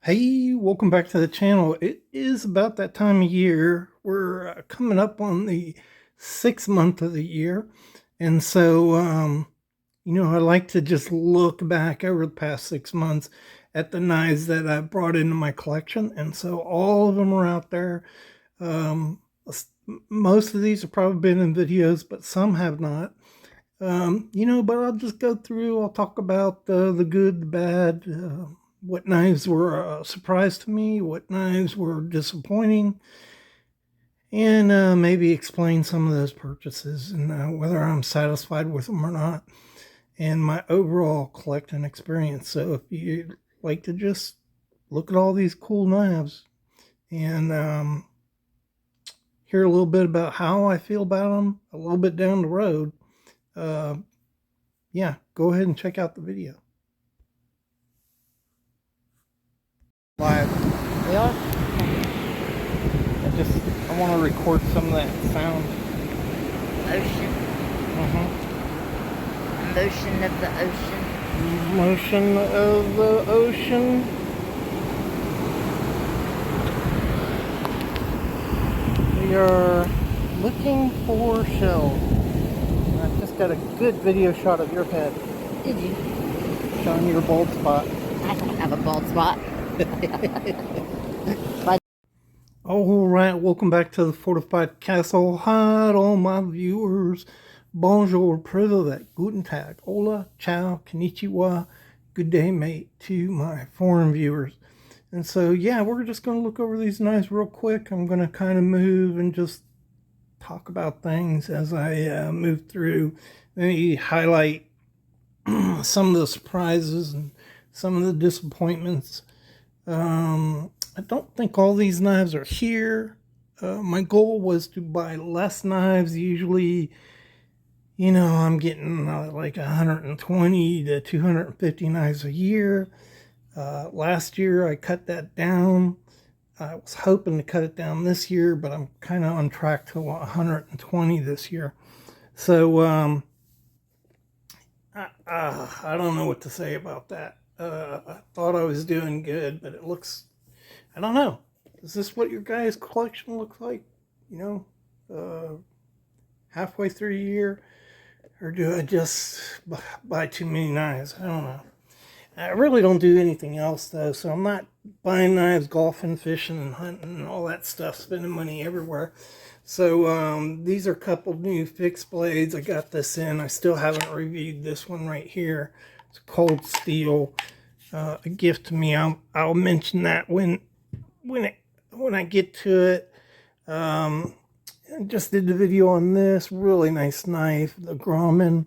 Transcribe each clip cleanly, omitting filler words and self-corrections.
Hey, welcome back to the channel. It is about that time of year. We're coming up on the 6th month of the year. And so, I like to just look back over the past 6 months at the knives that I brought into my collection. And so all of them are out there. Most of these have probably been in videos, but some have not. But I'll just go through, I'll talk about the good, the bad, what knives were a surprise to me, what knives were disappointing, and maybe explain some of those purchases and whether I'm satisfied with them or not, and my overall collecting experience. So if you like to just look at all these cool knives and hear a little bit about how I feel about them a little bit down the road, yeah, go ahead and check out the video. Live. Yeah. I want to record some of that sound. Ocean. Motion of the ocean. Motion of the ocean. We are looking for shells. I just got a good video shot of your head. Did you? Showing your bald spot. I don't have a bald spot. All right, welcome back to the Fortified Castle. Hi, all my viewers. Bonjour, privet, guten tag, hola, ciao, konnichiwa, good day, mate, to my foreign viewers. And so, yeah, we're just going to look over these knives real quick. I'm going to kind of move and just talk about things as I move through. Maybe highlight some of the surprises and some of the disappointments. I don't think all these knives are here. My goal was to buy less knives. Usually, I'm getting like 120 to 250 knives a year. Last year, I cut that down. I was hoping to cut it down this year, but I'm kind of on track to 120 this year. So, I don't know what to say about that. I thought I was doing good, but it looks, I don't know. Is this what your guys' collection looks like? Halfway through a year? Or do I just buy too many knives? I don't know. I really don't do anything else, though, so I'm not buying knives, golfing, fishing, and hunting, and all that stuff, spending money everywhere. So these are a couple new fixed blades. I got this in. I still haven't reviewed this one right here. It's Cold Steel, a gift to me. I'll mention that when I get to it. I just did the video on this. Really nice knife, the Grauman.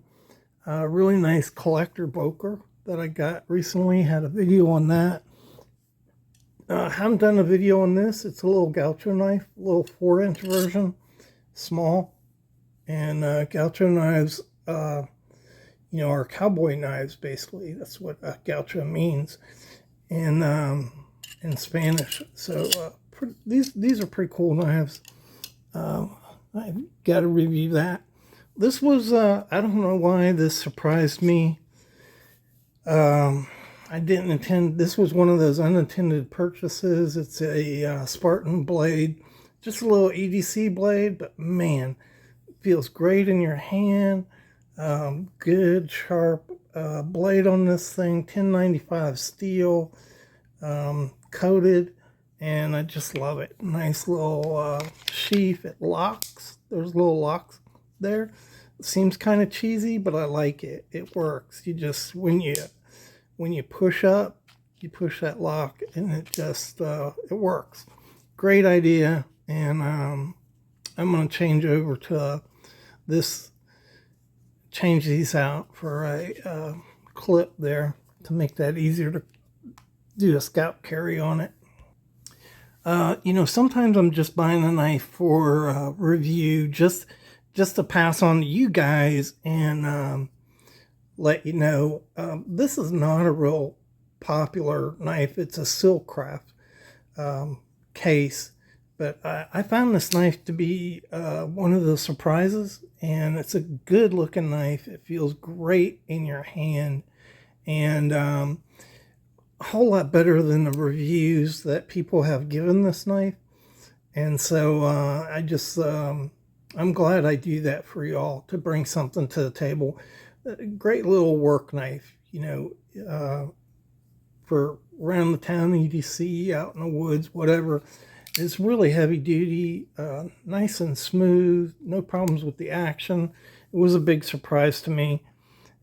Really nice collector Boker that I got recently. Had a video on that. Haven't done a video on this. It's a little Gaucho knife, a little 4-inch version, small. And Gaucho knives, are cowboy knives, basically. That's what Gaucho means in Spanish. So these are pretty cool knives. I've got to review that. This was, I don't know why this surprised me. I didn't intend, this was one of those unintended purchases. It's a Spartan blade, just a little EDC blade, but man, it feels great in your hand. Good, sharp blade on this thing, 1095 steel, coated, and I just love it. Nice little sheath, it locks. There's little locks there. It seems kind of cheesy, but I like it. It works. You just, when you push up, you push that lock, and it just, it works. Great idea, and I'm going to change over to this, change these out for a clip there to make that easier to do a scalp carry on it. Sometimes I'm just buying a knife for review, just to pass on to you guys and let you know. This is not a real popular knife. It's a Silkcraft case But I found this knife to be one of the surprises, and it's a good looking knife. It feels great in your hand, and a whole lot better than the reviews that people have given this knife. And so I'm glad I do that for y'all, to bring something to the table. A great little work knife, for around the town, EDC, out in the woods, whatever. It's really heavy duty, nice and smooth, no problems with the action. It was a big surprise to me.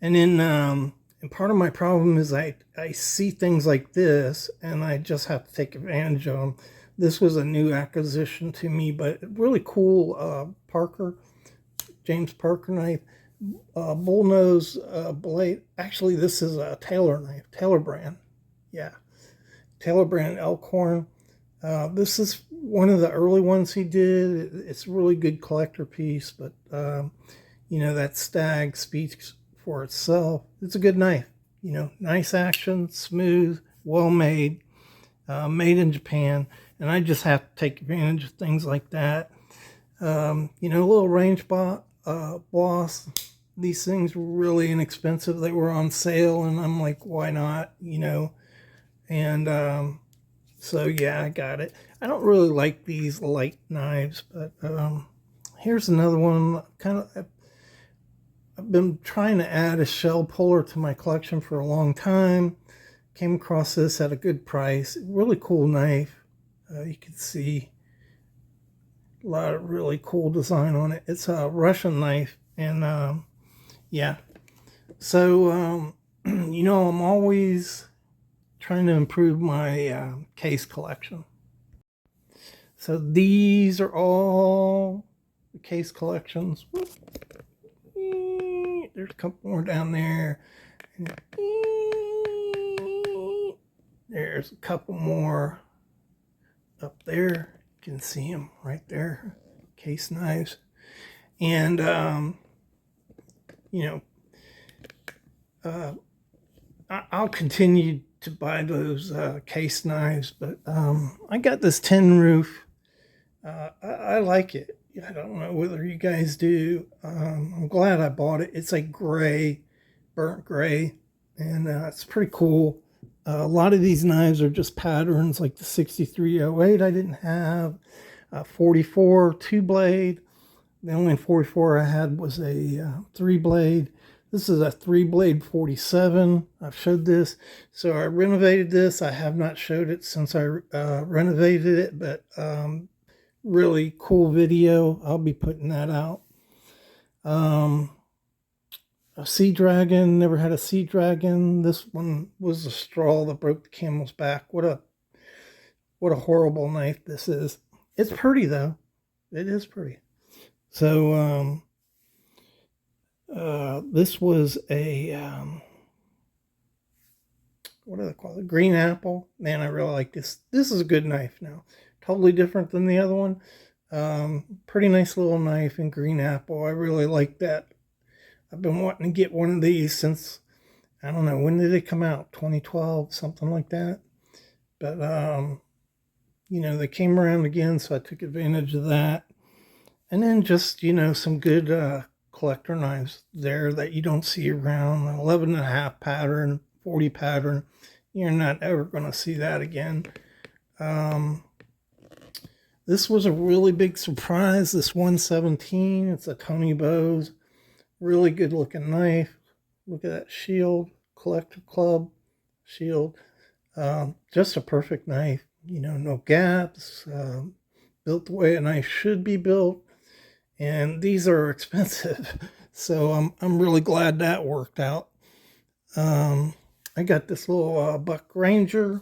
And then, and part of my problem is I see things like this and I just have to take advantage of them. This was a new acquisition to me, but really cool Parker, James Parker knife. Bullnose blade. Actually, this is a Taylor knife, Taylor brand. Yeah, Taylor brand Elkhorn. This is one of the early ones he did. It's a really good collector piece, but that stag speaks for itself. It's a good knife. Nice action, smooth, well made, made in Japan, and I just have to take advantage of things like that. A little range boss. These things were really inexpensive. They were on sale, and I'm like, why not? And so yeah, I got it. I don't really like these light knives, but here's another one. I've been trying to add a shell puller to my collection for a long time. Came across this at a good price. Really cool knife. You can see a lot of really cool design on it. It's a Russian knife, and yeah. So I'm always trying to improve my case collection. So these are all the case collections. There's a couple more down there. There's a couple more up there. You can see them right there. Case knives. And, I'll continue to buy those case knives, but I got this tin roof. I like it. I don't know whether you guys do. I'm glad I bought it. It's a gray, burnt gray, and it's pretty cool. A lot of these knives are just patterns, like the 6308 I didn't have. 44 2-blade. The only 44 I had was a 3-blade. This is a 3-blade 47. I've showed this. So I renovated this. I have not showed it since I renovated it, but really cool video. I'll be putting that out. A Sea Dragon. Never had a Sea Dragon. This one was a straw that broke the camel's back. What a horrible knife this is. It's pretty though. It is pretty. So this was a what do they call it? Green apple. Man, I really like this. This is a good knife now. Totally different than the other one. Pretty nice little knife in green apple. I really like that. I've been wanting to get one of these since, I don't know, when did they come out? 2012, something like that. But they came around again, so I took advantage of that. And then just, some good collector knives there that you don't see around. 11.5 pattern, 40 pattern. You're not ever going to see that again. This was a really big surprise. This 117, it's a Tony Bose. Really good looking knife. Look at that shield, Collector Club shield. Just a perfect knife. No gaps. Built the way a knife should be built. And these are expensive. So I'm really glad that worked out. I got this little Buck Ranger.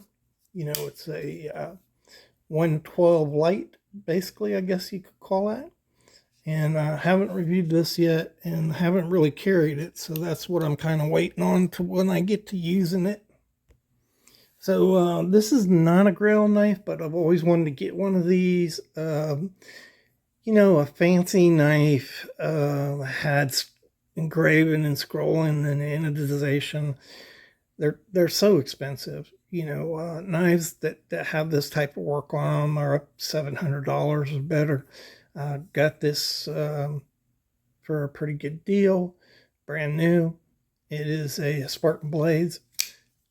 It's a 112 light, basically, I guess you could call that. And I haven't reviewed this yet and haven't really carried it. So that's what I'm kind of waiting on to when I get to using it. So this is not a Grail knife, but I've always wanted to get one of these. A fancy knife had engraving and scrolling and anodization. They're so expensive. knives that have this type of work on them are up $700 or better. Got this for a pretty good deal, brand new. It is a Spartan Blades,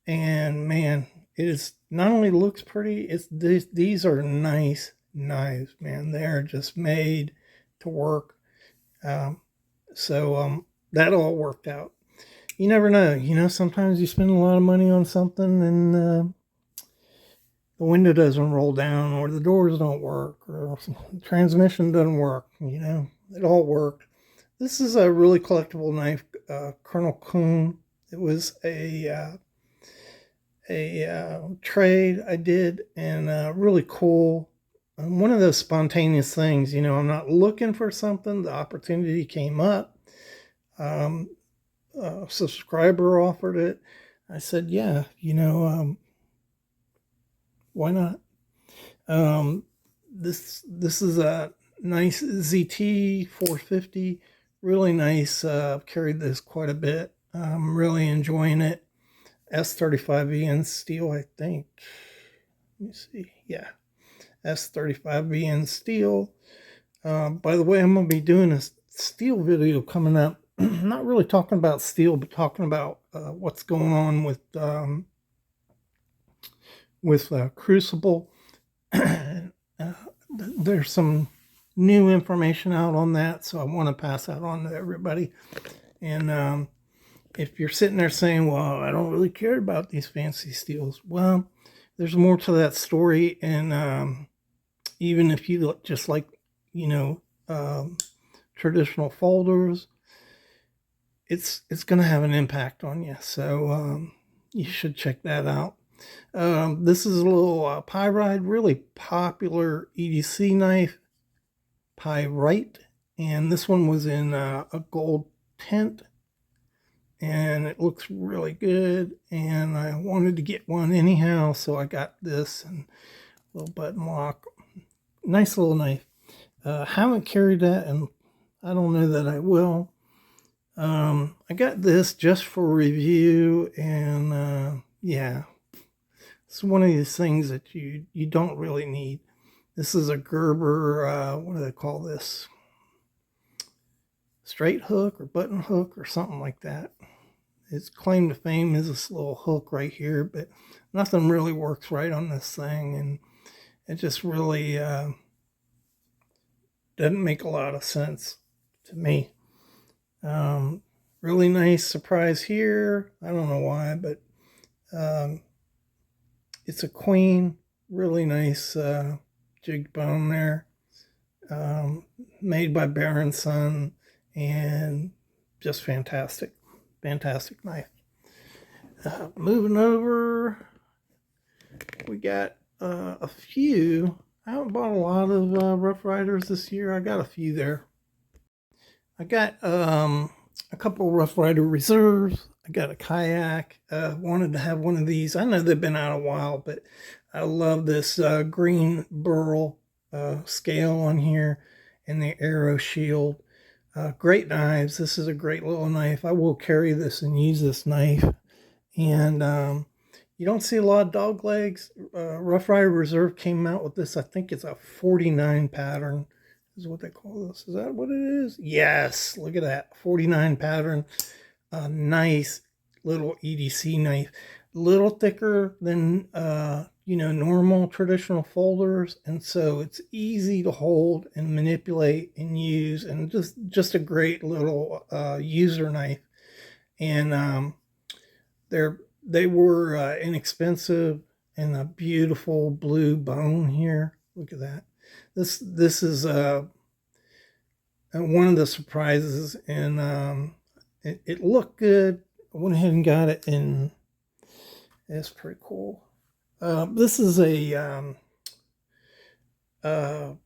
and man, it is not only looks pretty. It's these are nice knives, man. They are just made to work. So that all worked out. You never know. Sometimes you spend a lot of money on something and the window doesn't roll down, or the doors don't work, or the transmission doesn't work. It all worked. This is a really collectible knife, Colonel Kuhn. It was a trade I did, and really cool. One of those spontaneous things, I'm not looking for something. The opportunity came up. A subscriber offered it. I said, yeah, why not? This is a nice ZT 450, really nice. Carried this quite a bit. I'm really enjoying it. S35VN steel, I think. Let me see. Yeah, S35VN steel. By the way, I'm going to be doing a steel video coming up. Not really talking about steel, but talking about what's going on with Crucible. There's some new information out on that, so I want to pass that on to everybody. And if you're sitting there saying, well, I don't really care about these fancy steels, well, there's more to that story. And even if you just like, traditional folders, it's going to have an impact on you. So you should check that out. This is a little Pyrite, really popular EDC knife, Pyrite. And this one was in a gold tint. And it looks really good. And I wanted to get one anyhow, so I got this and little button lock. Nice little knife. Haven't carried that, and I don't know that I will. I got this just for review, and yeah, it's one of these things that you don't really need. This is a Gerber, what do they call this? Straight hook or button hook or something like that. Its claim to fame is this little hook right here, but nothing really works right on this thing, and it just really doesn't make a lot of sense to me. Really nice surprise here. I don't know why, but it's a Queen. Really nice jig bone there. Made by Baron Son, and just fantastic. Fantastic knife. Moving over, we got a few. I haven't bought a lot of Rough Riders this year. I got a few there. I got a couple Rough Rider reserves. I got a kayak. Wanted to have one of these. I know they've been out a while, but I love this green burl scale on here and the arrow shield. Great knives. This is a great little knife. I will carry this and use this knife. And you don't see a lot of dog legs. Rough Rider Reserve came out with this. I think it's a 49 pattern is what they call this. Is that what it is? Yes. Look at that. 49 pattern. Nice little EDC knife. A little thicker than normal traditional folders, and so it's easy to hold and manipulate and use, and just a great little user knife. And they were inexpensive, and a beautiful blue bone here. Look at that. This is one of the surprises, and it looked good. I went ahead and got it, and it's pretty cool. This is a bow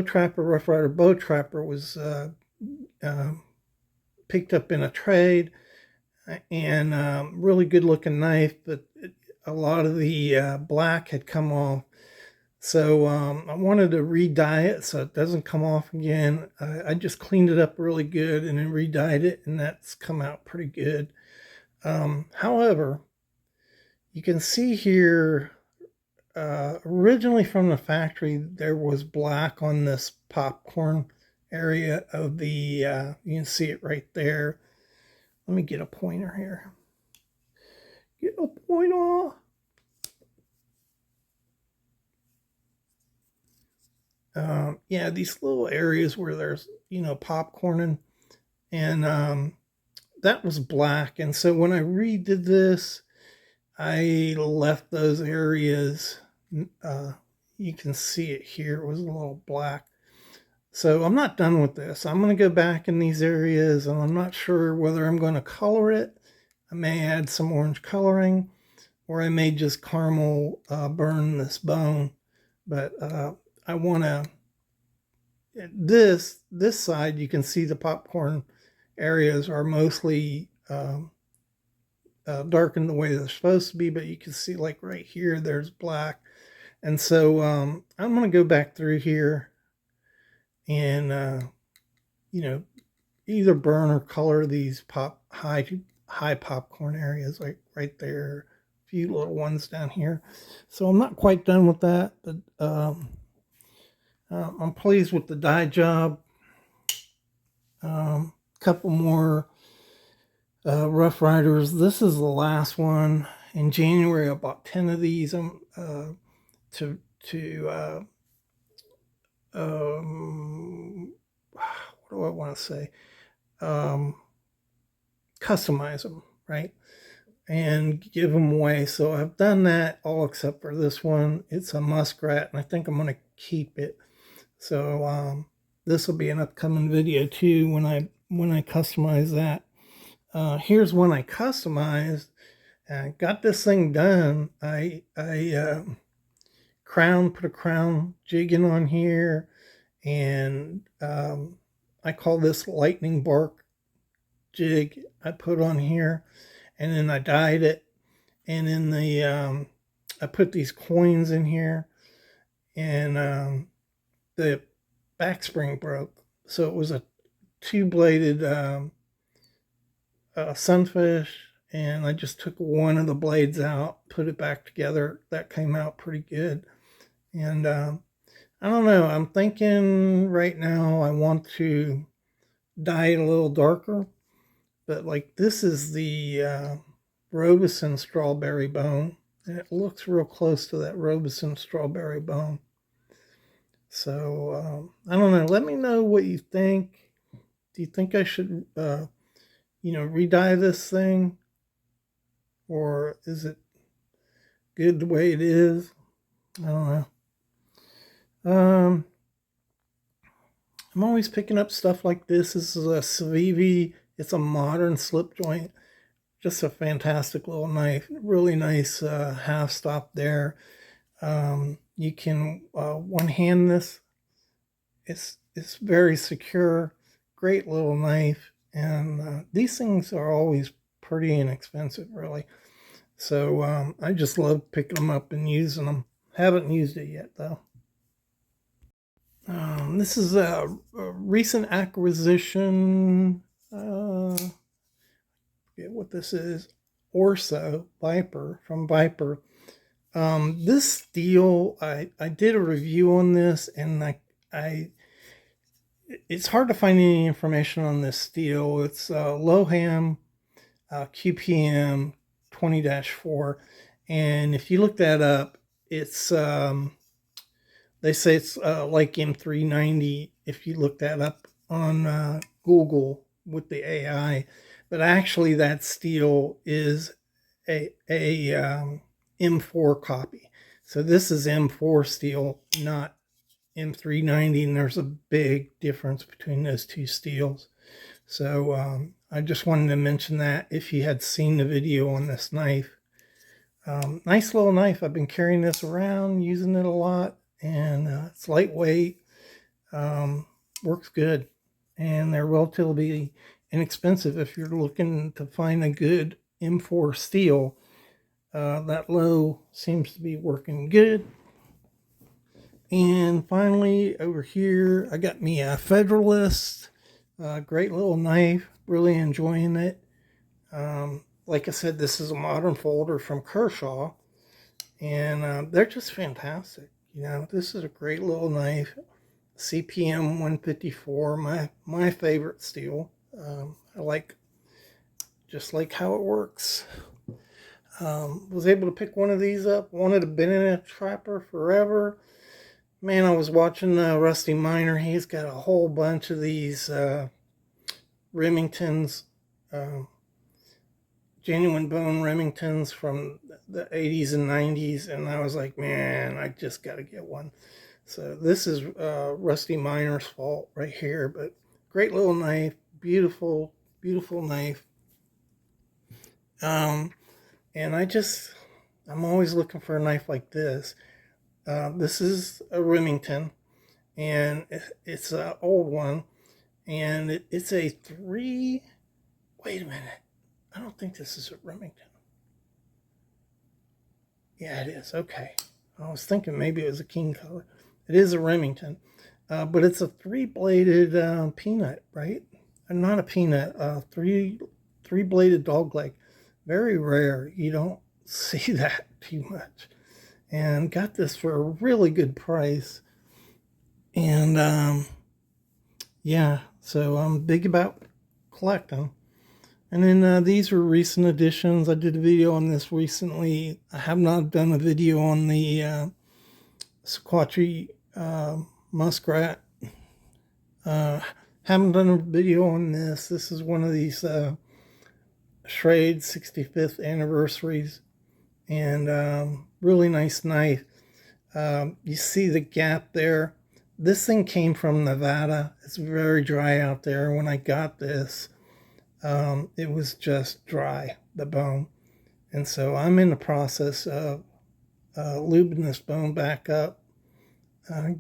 trapper, Rough Rider bow trapper. Was picked up in a trade, and really good looking knife, but a lot of the black had come off. So I wanted to re-dye it so it doesn't come off again. I just cleaned it up really good and then re-dyed it, and that's come out pretty good. However, you can see here, originally from the factory, there was black on this popcorn area of the, you can see it right there. Let me get a pointer here. Get a pointer. Yeah, these little areas where there's, popcorn and that was black. And so when I redid this, I left those areas. You can see it here. It was a little black. So I'm not done with this. I'm going to go back in these areas, and I'm not sure whether I'm going to color it. I may add some orange coloring, or I may just caramel burn this bone. But I want to, this side, you can see the popcorn areas are mostly darkened the way they're supposed to be, but you can see like right here, there's black. And so I'm going to go back through here and, either burn or color these high popcorn areas, like right there, a few little ones down here. So I'm not quite done with that, but I'm pleased with the dye job. Couple more Rough Riders. This is the last one. In January, I bought 10 of these. What do I want to say? Customize them, right? And give them away. So I've done that all except for this one. It's a muskrat, and I think I'm going to keep it. So this will be an upcoming video too when I customize that. Here's one I customized. I got this thing done. I put a crown jigging on here, and I call this lightning bark jig. I put on here, and then I dyed it, and then I put these coins in here, and the back spring broke, so it was a two-bladed sunfish, and I just took one of the blades out, put it back together. That came out pretty good. And I don't know, I'm thinking right now I want to dye it a little darker, but like this is the Robeson strawberry bone, and it looks real close to that Robeson strawberry bone. So I don't know, let me know what you think. Do you think I should re-dye this thing, or is it good the way it is? I don't know. I'm always picking up stuff like this. This is a Civivi. It's a modern slip joint. Just a fantastic little knife. Really nice half stop there. You can one hand this. It's very secure. Great little knife. And these things are always pretty inexpensive, really. So I just love picking them up and using them. Haven't used it yet, though. This is a recent acquisition. Forget what this is. Orso Viper from Viper. This steel, I did a review on this, and it's hard to find any information on this steel. It's Loham QPM 20-4, and if you look that up, it's they say it's like M390 if you look that up on Google with the AI, but actually that steel is a M4 copy. So this is M4 steel, not M390, and there's a big difference between those two steels. So I just wanted to mention that if you had seen the video on this knife. Nice little knife. I've been carrying this around, using it a lot, and it's lightweight, works good, and they're relatively inexpensive if you're looking to find a good M4 steel. That low seems to be working good. And finally, over here, I got me a Federalist. Great little knife. Really enjoying it. like I said, this is a modern folder from Kershaw, and they're just fantastic. You know, this is a great little knife. CPM 154, my favorite steel. I like just like how it works. Was able to pick one of these up. Wanted to been in a trapper forever. Man, I was watching Rusty Miner. He's got a whole bunch of these Remingtons, genuine bone Remingtons from the 80s and 90s, and I was like, man, I just got to get one. So this is Rusty Miner's fault right here, but great little knife, beautiful, beautiful knife. And I'm always looking for a knife like this. This is a Remington, and it's an old one, and it's a wait a minute, I don't think this is a Remington. Yeah, it is, okay. I was thinking maybe it was a King color. It is a Remington, but it's a three-bladed peanut, right? Not a peanut, three-bladed dogleg. Very rare. You don't see that too much. And got this for a really good price. And yeah, so I'm big about collecting. And then these were recent additions. I did a video on this recently. I have not done a video on the Sequatchie muskrat. Haven't done a video on this. This is one of these Schrade 65th anniversaries, and really nice knife. You see the gap there. This thing came from Nevada. It's very dry out there. When I got this, it was just dry, the bone. And so I'm in the process of lubing this bone back up,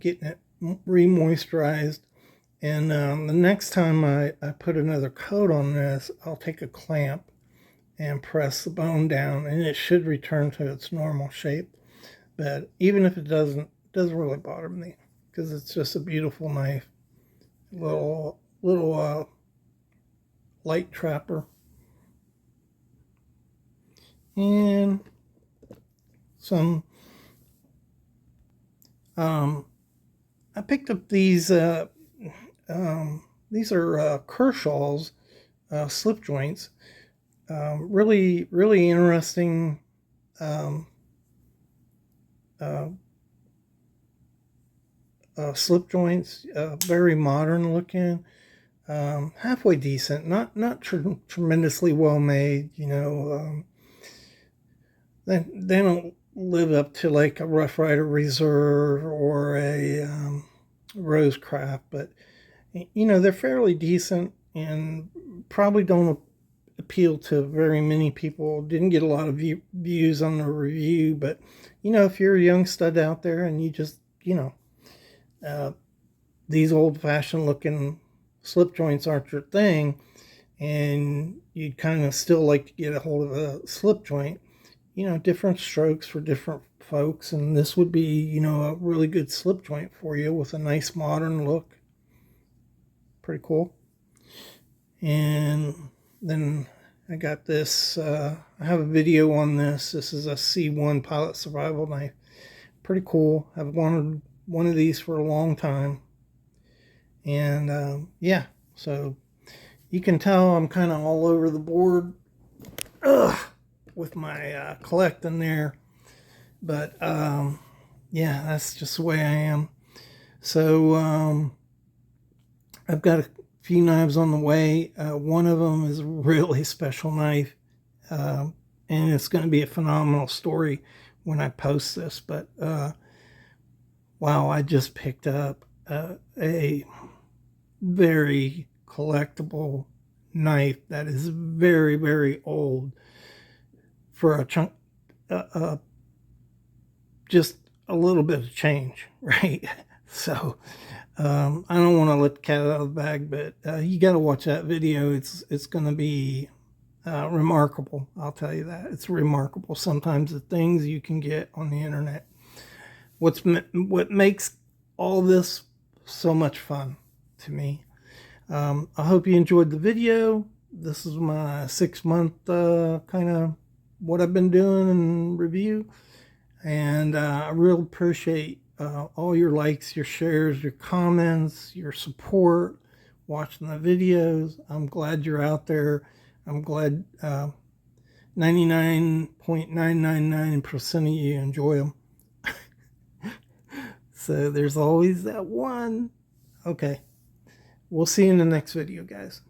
getting it re-moisturized. And the next time I put another coat on this, I'll take a clamp and press the bone down, and it should return to its normal shape. But even if it doesn't really bother me, because it's just a beautiful knife. Little light trapper. And some I picked up these are Kershaw's slip joints. Really interesting slip joints, very modern looking, halfway decent, not tremendously well made, you know. They don't live up to like a Rough Rider Reserve or a Rosecraft, but you know, they're fairly decent and probably don't appeal to very many people. Didn't get a lot of views on the review, but you know, if you're a young stud out there and you just, you know, these old-fashioned looking slip joints aren't your thing, and you'd kind of still like to get a hold of a slip joint, you know, different strokes for different folks, and this would be, you know, a really good slip joint for you with a nice modern look. Pretty cool. And then I got this, I have a video on this. This is a C1 Pilot Survival Knife. Pretty cool. I've wanted one of these for a long time. And yeah, so you can tell I'm kind of all over the board with my collecting there. But yeah, that's just the way I am. So I've got a few knives on the way. One of them is a really special knife, and it's going to be a phenomenal story when I post this. But wow, I just picked up a very collectible knife that is very, very old for a chunk, just a little bit of change, right? So I don't want to let the cat out of the bag, but you got to watch that video. It's going to be remarkable. I'll tell you that. It's remarkable. Sometimes the things you can get on the internet. What makes all this so much fun to me. I hope you enjoyed the video. this is my 6-month kind of what I've been doing and review. And I really appreciate all your likes, your shares, your comments, your support, watching the videos. I'm glad you're out there. I'm glad 99.999% of you enjoy them. So there's always that one. Okay. We'll see you in the next video, guys.